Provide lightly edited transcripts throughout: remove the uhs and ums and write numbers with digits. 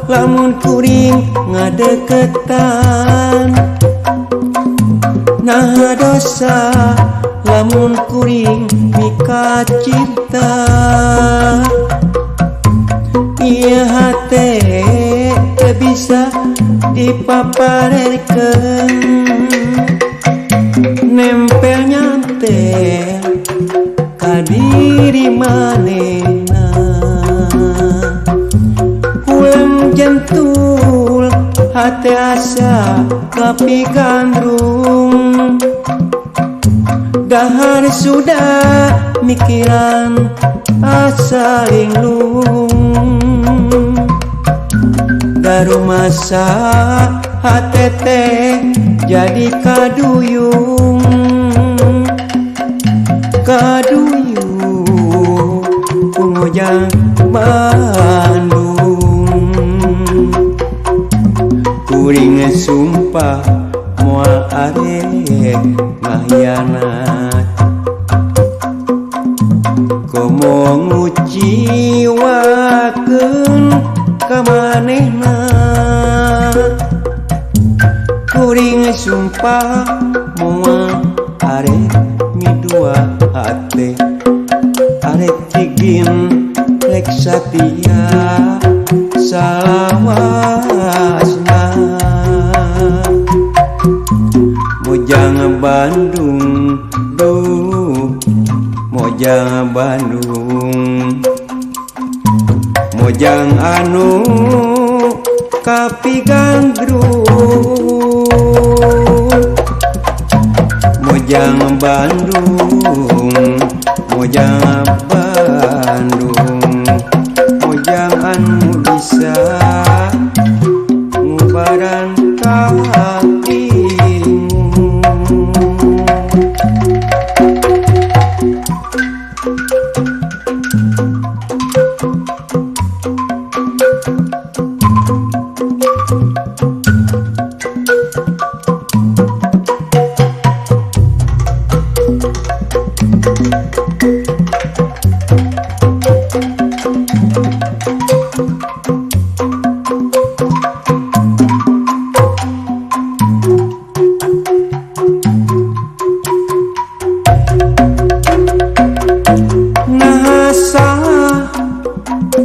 lamun kuring ngadeketan. Nah dosa lamun kuring mika cinta. Ieu hate teu bisa dipaparekeun, nempel nyantel ka diri manehna. Ulang jentul hate asa tapi gandrung. Dahar sudah mikiran asa linglung. Daru masa hate teh jadi kaduyung. Kaduyung pungojang Bandung. Kuring sumpah moal arek ngahyanat. Komo nguciwakeun ka manehna. Kuring sumpah moal arek midua hate. Arek tigin rek satia salawasna. Mojang Bandung duh, mojang Bandung. Mojang anu kapigandrung. Mojang Bandung, mojang Bandung. Mojang anu bisa ngubaran hatimu.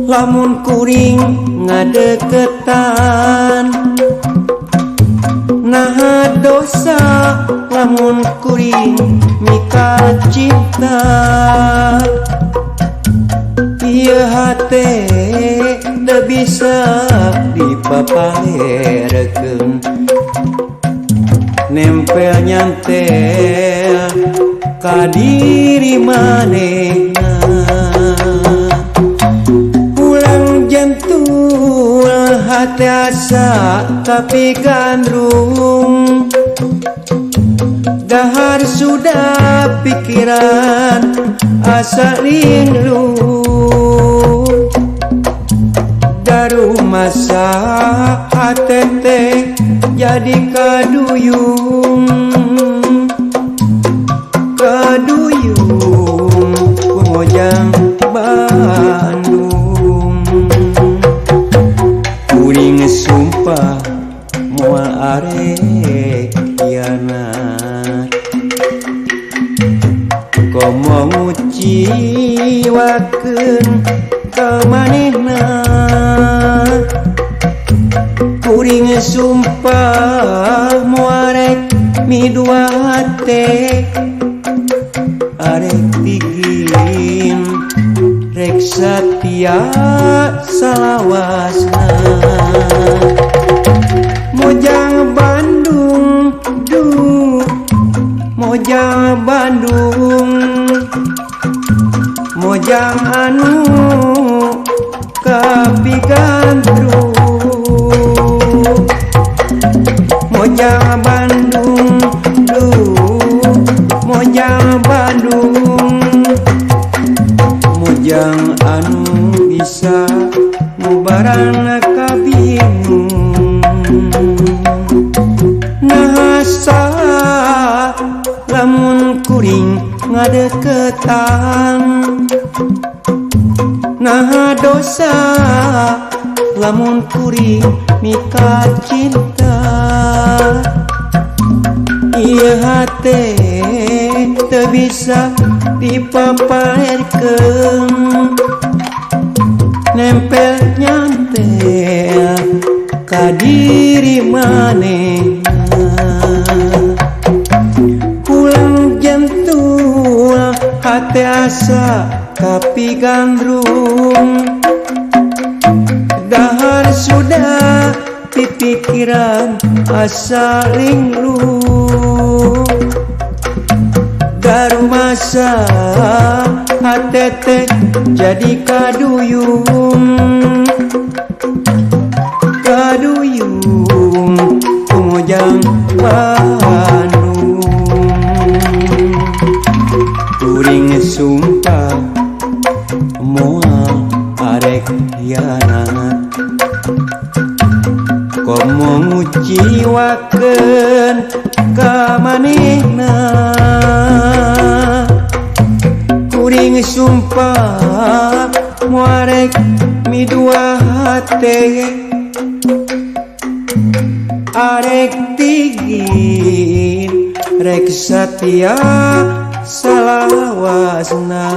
Lamun kuring ngadeketan. Nah dosa lamun kuring mika cinta. Ieu hate teu bisa dipaparekeun, nempel nyantel ka diri manehna. Hati asa tapi gandrung. Dahar sudah pikiran asa linglung. Daru masa hati teh jadi kaduyung. Kaduyung pungojang Bandung. Kuring sumpah moal arek kianat. Komo nguciwakeun ka manehna. Kuring sumpah moal arek midua hate. Arek tigin rek satia salawasna. Mojang Bandung duh, mojang Bandung. Mojang anu kapigandrung. Mojang Bandung duh, mojang Bandung. Mojang anu bisa ngubaran kabingung. Nah salah lamun kuring ngadeketan. Nah dosa lamun kuring mika cinta ieu hate teu bisa dipapaerkeun nempel nyantel ka diri manehna pulang jentul hate asa kapi gandrung dahar sudah pipikiran asa linglung garu masa hatete jadi kaduyung kumojang Bandung kuring sumpah moal arek hianat komo nguciwakeun ka manehna kuring sumpah moarek midua hate arek tigin rek satia salawasna